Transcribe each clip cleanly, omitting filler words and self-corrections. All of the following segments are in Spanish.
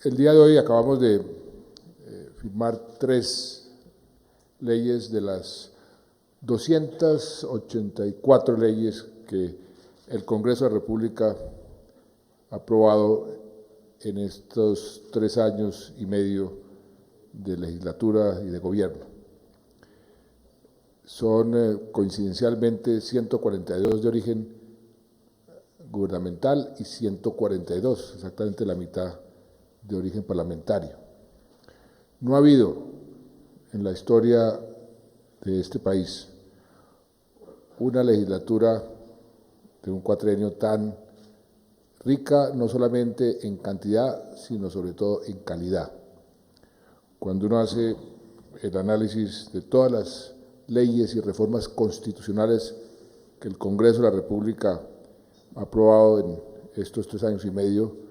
El día de hoy acabamos de firmar 3 leyes de las 284 leyes que el Congreso de la República ha aprobado en estos 3 años y medio de legislatura y de gobierno. Son coincidencialmente 142 de origen gubernamental y 142, exactamente la mitad, de origen parlamentario. No ha habido en la historia de este país una legislatura de un cuatrienio tan rica, no solamente en cantidad, sino sobre todo en calidad. Cuando uno hace el análisis de todas las leyes y reformas constitucionales que el Congreso de la República ha aprobado en estos 3 años y medio,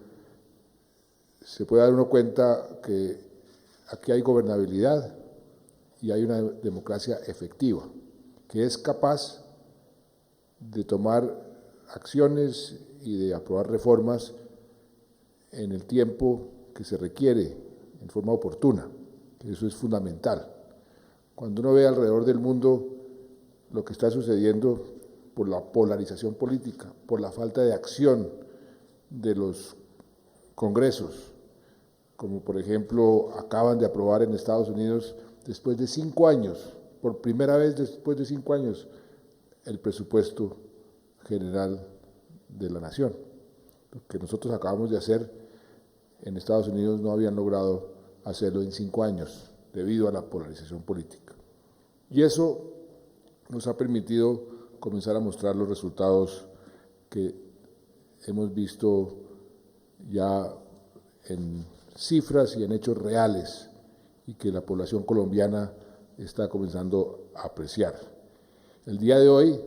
se puede dar uno cuenta que aquí hay gobernabilidad y hay una democracia efectiva, que es capaz de tomar acciones y de aprobar reformas en el tiempo que se requiere, en forma oportuna, que eso es fundamental. Cuando uno ve alrededor del mundo lo que está sucediendo por la polarización política, por la falta de acción de los congresos, como por ejemplo acaban de aprobar en Estados Unidos, después de 5 años, por primera vez después de 5 años, el presupuesto general de la nación. Lo que nosotros acabamos de hacer en Estados Unidos no habían logrado hacerlo en 5 años, debido a la polarización política. Y eso nos ha permitido comenzar a mostrar los resultados que hemos visto ya en cifras y en hechos reales y que la población colombiana está comenzando a apreciar. El día de hoy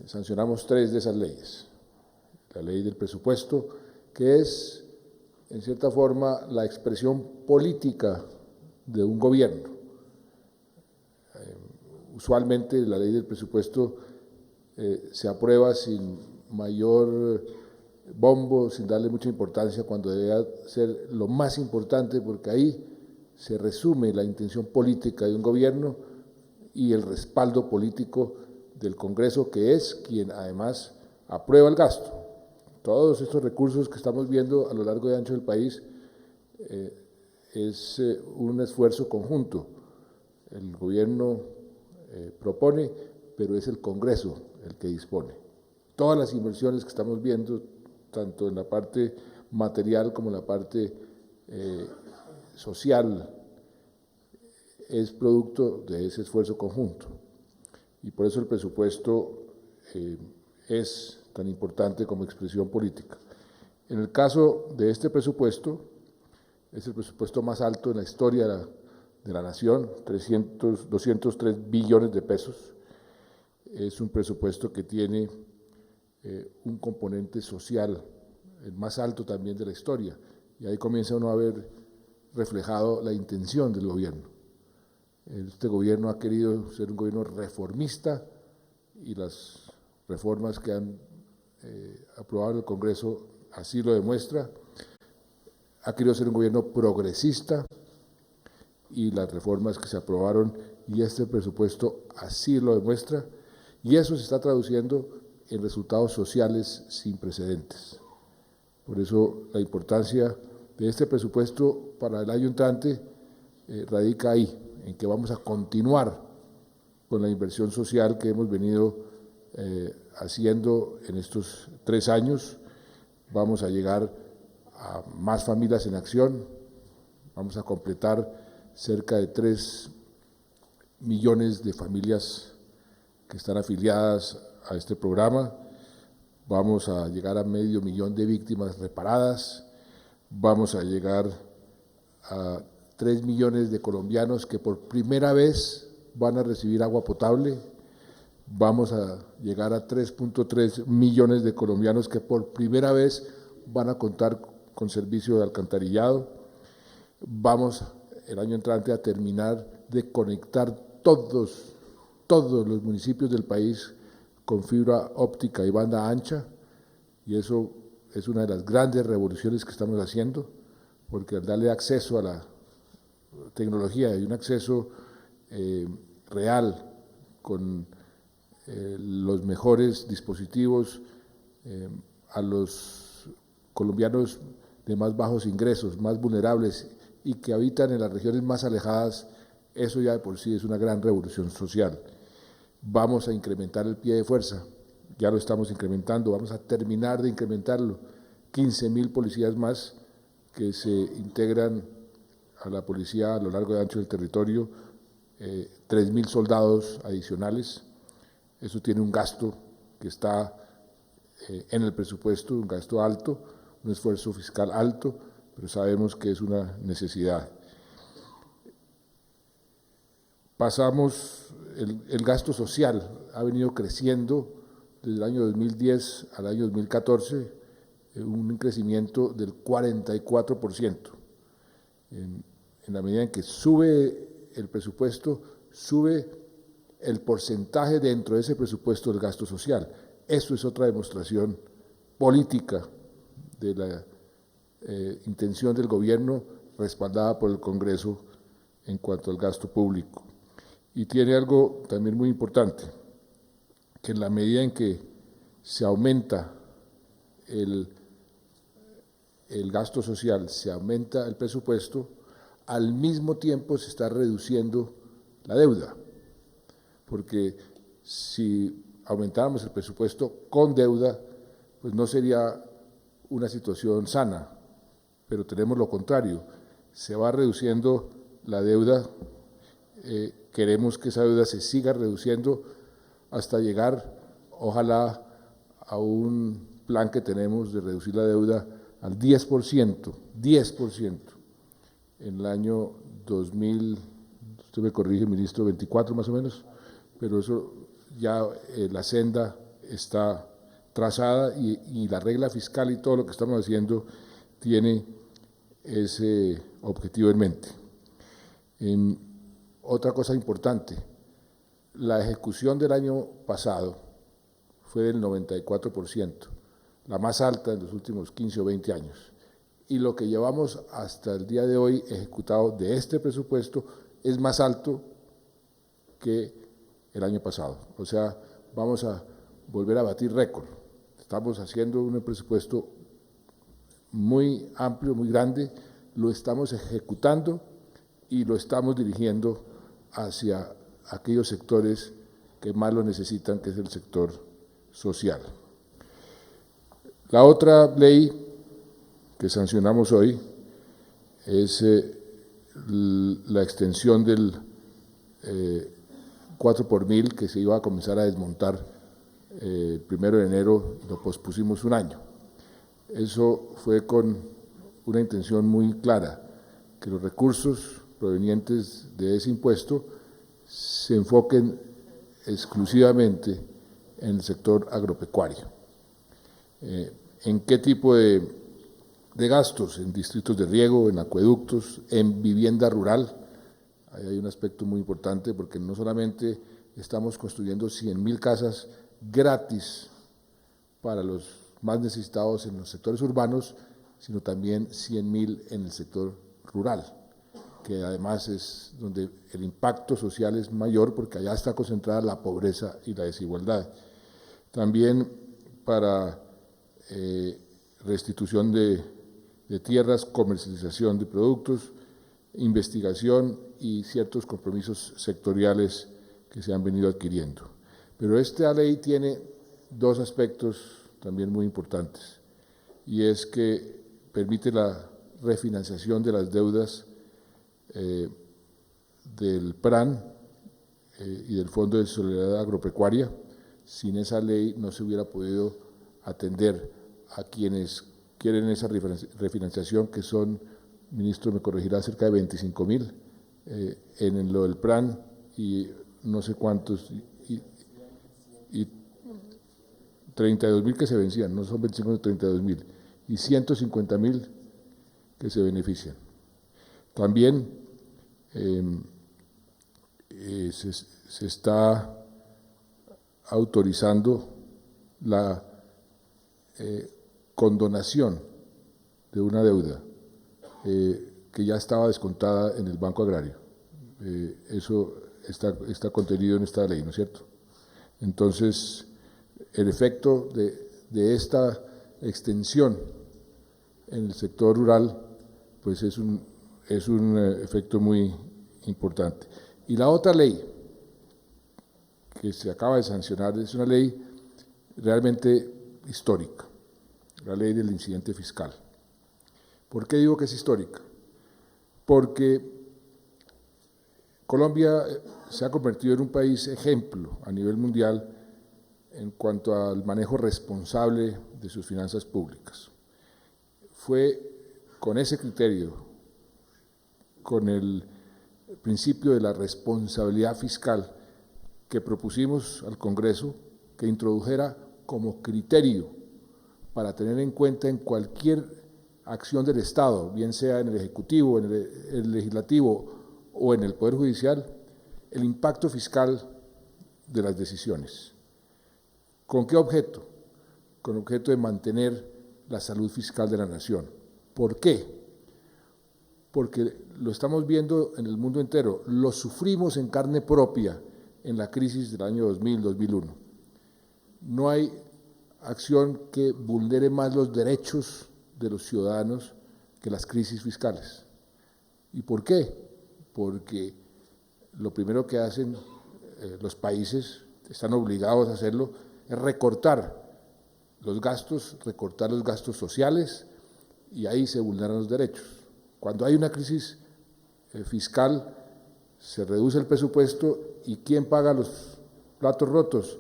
sancionamos 3 de esas leyes. La ley del presupuesto, que es, en cierta forma, la expresión política de un gobierno. Usualmente la ley del presupuesto se aprueba sin mayor bombo, sin darle mucha importancia, cuando debe ser lo más importante, porque ahí se resume la intención política de un gobierno y el respaldo político del Congreso, que es quien además aprueba el gasto. Todos estos recursos que estamos viendo a lo largo y ancho del país es un esfuerzo conjunto. El gobierno propone, pero es el Congreso el que dispone. Todas las inversiones que estamos viendo, tanto en la parte material como en la parte social, es producto de ese esfuerzo conjunto. Y por eso el presupuesto es tan importante como expresión política. En el caso de este presupuesto, es el presupuesto más alto en la historia de la nación, 203 billones de pesos. Es un presupuesto que tiene un componente social, el más alto también de la historia, y ahí comienza uno a ver reflejado la intención del gobierno. Este gobierno ha querido ser un gobierno reformista y las reformas que han aprobado el Congreso así lo demuestra. Ha querido ser un gobierno progresista y las reformas que se aprobaron y este presupuesto así lo demuestra, y eso se está traduciendo en resultados sociales sin precedentes. Por eso la importancia de este presupuesto para el año entrante radica ahí, en que vamos a continuar con la inversión social que hemos venido haciendo en estos 3 años. Vamos a llegar a más familias en acción, vamos a completar cerca de 3 millones de familias que están afiliadas a este programa, vamos a llegar a 500.000 de víctimas reparadas, vamos a llegar a 3 millones de colombianos que por primera vez van a recibir agua potable, vamos a llegar a 3.3 millones de colombianos que por primera vez van a contar con servicio de alcantarillado, vamos el año entrante a terminar de conectar todos todos los municipios del país con fibra óptica y banda ancha, y eso es una de las grandes revoluciones que estamos haciendo, porque al darle acceso a la tecnología y un acceso real con los mejores dispositivos a los colombianos de más bajos ingresos, más vulnerables y que habitan en las regiones más alejadas, eso ya de por sí es una gran revolución social. Vamos a incrementar el pie de fuerza, ya lo estamos incrementando, vamos a terminar de incrementarlo, 15.000 policías más que se integran a la policía a lo largo y ancho del territorio, 3.000 soldados adicionales. Eso tiene un gasto que está en el presupuesto, un gasto alto, un esfuerzo fiscal alto, pero sabemos que es una necesidad. Pasamos, el gasto social ha venido creciendo desde el año 2010 al año 2014, un crecimiento del 44%. En la medida en que sube el presupuesto, sube el porcentaje dentro de ese presupuesto del gasto social. Eso es otra demostración política de la intención del gobierno respaldada por el Congreso en cuanto al gasto público. Y tiene algo también muy importante, que en la medida en que se aumenta el gasto social, se aumenta el presupuesto, al mismo tiempo se está reduciendo la deuda, porque si aumentáramos el presupuesto con deuda, pues no sería una situación sana, pero tenemos lo contrario, se va reduciendo la deuda, queremos que esa deuda se siga reduciendo hasta llegar, ojalá, a un plan que tenemos de reducir la deuda al 10%, 10%, en el año 2000, usted me corrige, ministro, 24 más o menos, pero eso ya la senda está trazada y la regla fiscal y todo lo que estamos haciendo tiene ese objetivo en mente. Otra cosa importante, la ejecución del año pasado fue del 94%, la más alta en los últimos 15 o 20 años. Y lo que llevamos hasta el día de hoy ejecutado de este presupuesto es más alto que el año pasado. O sea, vamos a volver a batir récord. Estamos haciendo un presupuesto muy amplio, muy grande, lo estamos ejecutando y lo estamos dirigiendo hacia aquellos sectores que más lo necesitan, que es el sector social. La otra ley que sancionamos hoy es la extensión del 4 por mil que se iba a comenzar a desmontar el 1 de enero, lo pospusimos un año. Eso fue con una intención muy clara, que los recursos provenientes de ese impuesto se enfoquen exclusivamente en el sector agropecuario. ¿En qué tipo de gastos? En distritos de riego, en acueductos, en vivienda rural. Ahí hay un aspecto muy importante porque no solamente estamos construyendo 100.000 casas gratis para los más necesitados en los sectores urbanos, sino también 100.000 en el sector rural, que además es donde el impacto social es mayor porque allá está concentrada la pobreza y la desigualdad. También para restitución de tierras, comercialización de productos, investigación y ciertos compromisos sectoriales que se han venido adquiriendo. Pero esta ley tiene dos aspectos también muy importantes, y es que permite la refinanciación de las deudas del PRAN y del Fondo de Solidaridad Agropecuaria. Sin esa ley no se hubiera podido atender a quienes quieren esa refinanciación, que son, ministro me corregirá, cerca de 25.000 en lo del PRAN y no sé cuántos, y 32.000 que se vencían, no son 25, 32.000, y 150.000 que se benefician. También se está autorizando la condonación de una deuda que ya estaba descontada en el Banco Agrario. Eso está contenido en esta ley, ¿no es cierto? Entonces, el efecto de esta extensión en el sector rural, pues es un efecto muy importante. Y la otra ley que se acaba de sancionar es una ley realmente histórica, la ley del incidente fiscal. ¿Por qué digo que es histórica? Porque Colombia se ha convertido en un país ejemplo a nivel mundial en cuanto al manejo responsable de sus finanzas públicas. Fue con ese criterio, con el principio de la responsabilidad fiscal, que propusimos al Congreso que introdujera como criterio para tener en cuenta en cualquier acción del Estado, bien sea en el Ejecutivo, en el Legislativo o en el Poder Judicial, el impacto fiscal de las decisiones. ¿Con qué objeto? Con objeto de mantener la salud fiscal de la nación. ¿Por qué? Porque lo estamos viendo en el mundo entero, lo sufrimos en carne propia en la crisis del año 2000-2001. No hay acción que vulnere más los derechos de los ciudadanos que las crisis fiscales. ¿Y por qué? Porque lo primero que hacen los países, están obligados a hacerlo, es recortar los gastos sociales, y ahí se vulneran los derechos. Cuando hay una crisis fiscal, se reduce el presupuesto, y ¿quién paga los platos rotos?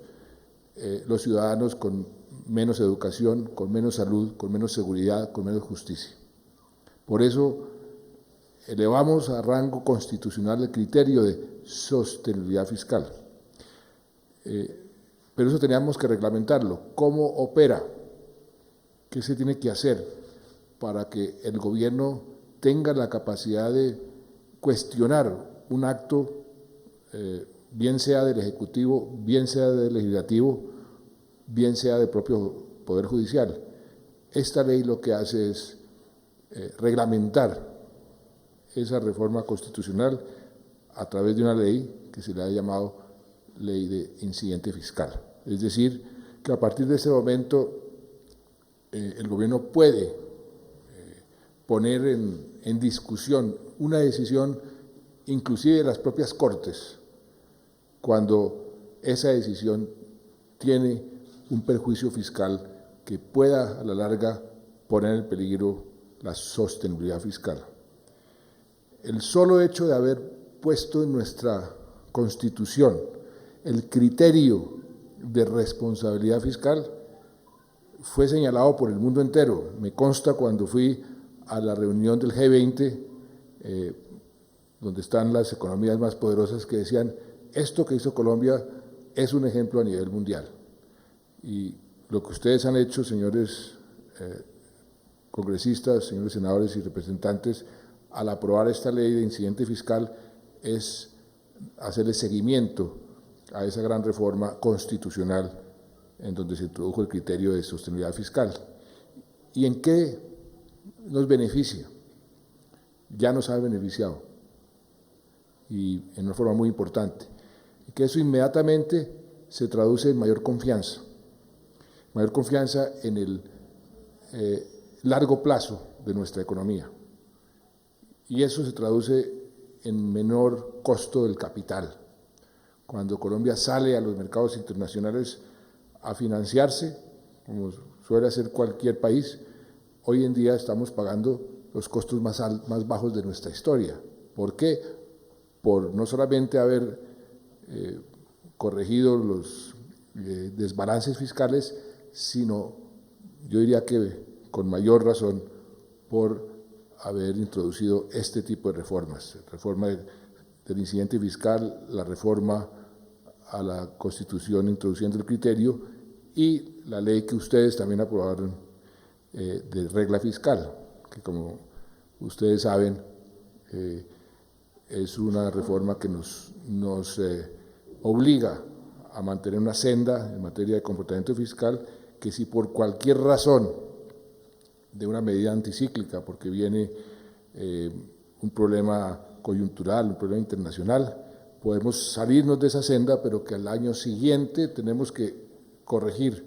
Los ciudadanos con menos educación, con menos salud, con menos seguridad, con menos justicia. Por eso elevamos a rango constitucional el criterio de sostenibilidad fiscal. Pero eso teníamos que reglamentarlo. ¿Cómo opera? ¿Qué se tiene que hacer para que el gobierno tenga la capacidad de cuestionar un acto, bien sea del Ejecutivo, bien sea del Legislativo, bien sea del propio Poder Judicial? Esta ley lo que hace es reglamentar esa reforma constitucional a través de una ley que se le ha llamado Ley de Incidente Fiscal. Es decir, que a partir de ese momento el gobierno puede poner en discusión una decisión, inclusive de las propias Cortes, cuando esa decisión tiene un perjuicio fiscal que pueda a la larga poner en peligro la sostenibilidad fiscal. El solo hecho de haber puesto en nuestra Constitución el criterio de responsabilidad fiscal fue señalado por el mundo entero. Me consta cuando fui a la reunión del G20, donde están las economías más poderosas, que decían: esto que hizo Colombia es un ejemplo a nivel mundial. Y lo que ustedes han hecho, señores congresistas, señores senadores y representantes, al aprobar esta ley de incidente fiscal, es hacerle seguimiento a esa gran reforma constitucional en donde se introdujo el criterio de sostenibilidad fiscal. ¿Y en qué nos beneficia? Ya nos ha beneficiado, y en una forma muy importante, que eso inmediatamente se traduce en mayor confianza en el largo plazo de nuestra economía, y eso se traduce en menor costo del capital. Cuando Colombia sale a los mercados internacionales a financiarse, como suele hacer cualquier país, hoy en día estamos pagando los costos más bajos de nuestra historia. ¿Por qué? Por no solamente haber corregido los desbalances fiscales, sino, yo diría que con mayor razón, por haber introducido este tipo de reformas: reforma del incidente fiscal, la reforma a la Constitución introduciendo el criterio, y la ley que ustedes también aprobaron de regla fiscal, que, como ustedes saben, es una reforma que nos obliga a mantener una senda en materia de comportamiento fiscal, que si por cualquier razón de una medida anticíclica, porque viene un problema coyuntural, un problema internacional, podemos salirnos de esa senda, pero que al año siguiente tenemos que corregir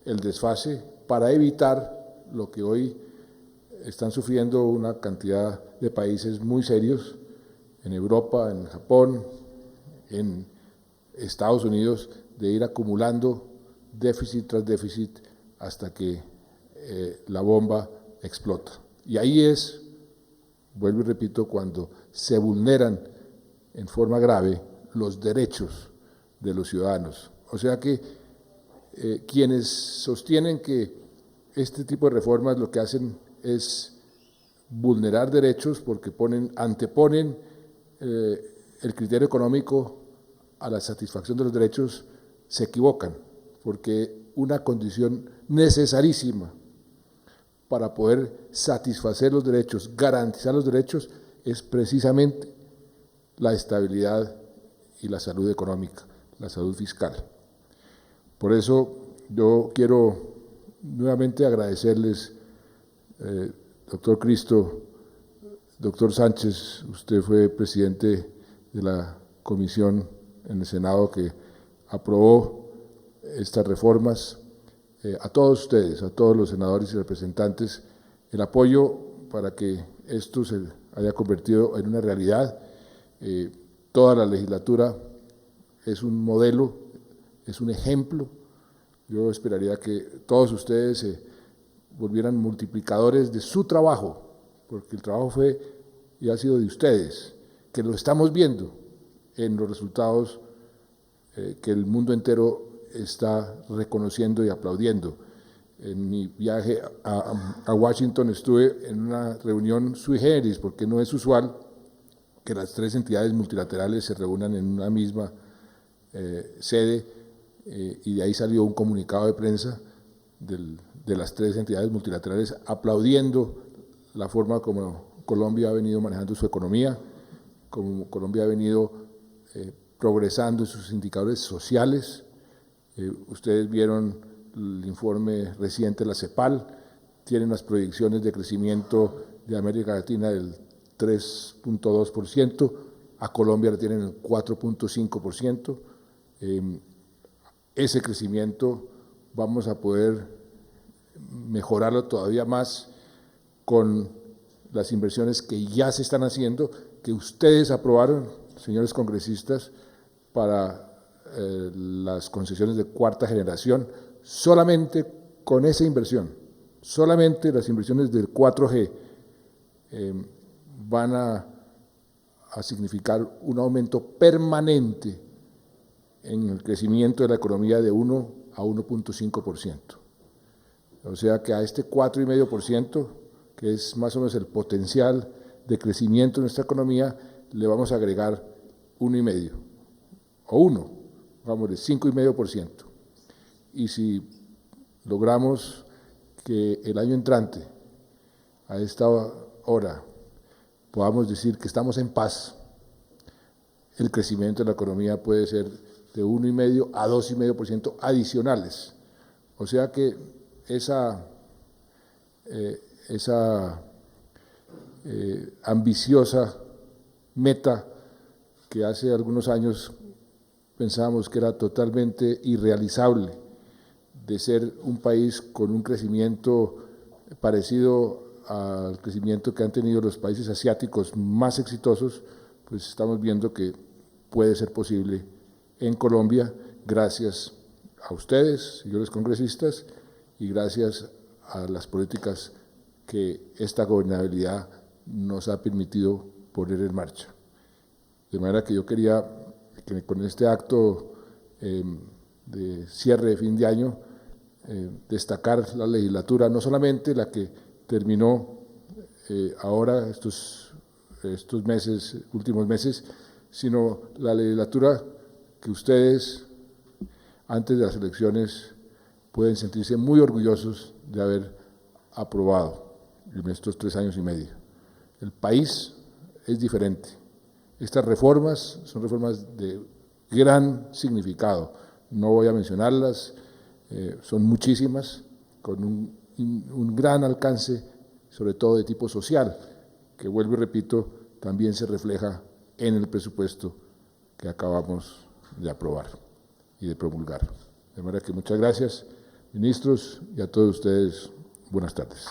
el desfase para evitar lo que hoy están sufriendo una cantidad de países muy serios en Europa, en Japón, en Estados Unidos, de ir acumulando déficit tras déficit hasta que la bomba explota. Y ahí es, vuelvo y repito, cuando se vulneran en forma grave los derechos de los ciudadanos. O sea que quienes sostienen que este tipo de reformas lo que hacen es vulnerar derechos porque anteponen el criterio económico a la satisfacción de los derechos, se equivocan, porque una condición necesarísima para poder satisfacer los derechos, garantizar los derechos, es precisamente la estabilidad y la salud económica, la salud fiscal. Por eso yo quiero nuevamente agradecerles, doctor Cristo, doctor Sánchez, usted fue presidente de la comisión en el Senado que aprobó estas reformas, a todos ustedes, a todos los senadores y representantes, el apoyo para que esto se haya convertido en una realidad. Toda la legislatura es un modelo, es un ejemplo. Yo esperaría que todos ustedes se volvieran multiplicadores de su trabajo, porque el trabajo fue y ha sido de ustedes, que lo estamos viendo en los resultados que el mundo entero está reconociendo y aplaudiendo. En mi viaje a Washington estuve en una reunión sui generis, porque no es usual que las tres entidades multilaterales se reúnan en una misma sede, y de ahí salió un comunicado de prensa de las tres entidades multilaterales aplaudiendo la forma como Colombia ha venido manejando su economía, como Colombia ha venido progresando en sus indicadores sociales. Ustedes vieron el informe reciente de la CEPAL, tienen las proyecciones de crecimiento de América Latina del 3.2%, a Colombia la tienen el 4.5%. Ese crecimiento vamos a poder mejorarlo todavía más con las inversiones que ya se están haciendo, que ustedes aprobaron, señores congresistas, para las concesiones de cuarta generación. Solamente con esa inversión, solamente las inversiones del 4G van a significar un aumento permanente en el crecimiento de la economía de 1 a 1.5%. O sea que a este 4,5%, que es más o menos el potencial de crecimiento de nuestra economía, le vamos a agregar 1,5%, o 1, vamos, de 5,5%. Y si logramos que el año entrante, a esta hora, podamos decir que estamos en paz, el crecimiento de la economía puede ser de 1,5% a 2,5% adicionales. O sea que esa ambiciosa meta que hace algunos años pensábamos que era totalmente irrealizable, de ser un país con un crecimiento parecido al crecimiento que han tenido los países asiáticos más exitosos, pues estamos viendo que puede ser posible en Colombia, gracias a ustedes, señores congresistas, y gracias a las políticas que esta gobernabilidad nos ha permitido poner en marcha. De manera que yo quería que con este acto de cierre de fin de año, destacar la legislatura, no solamente la que terminó ahora estos últimos meses, sino la legislatura que ustedes, antes de las elecciones, pueden sentirse muy orgullosos de haber aprobado en estos 3 años y medio. El país es diferente. Estas reformas son reformas de gran significado, no voy a mencionarlas, son muchísimas, con un gran alcance, sobre todo de tipo social, que vuelvo y repito, también se refleja en el presupuesto que acabamos de aprobar y de promulgar. De manera que muchas gracias, ministros, y a todos ustedes, buenas tardes.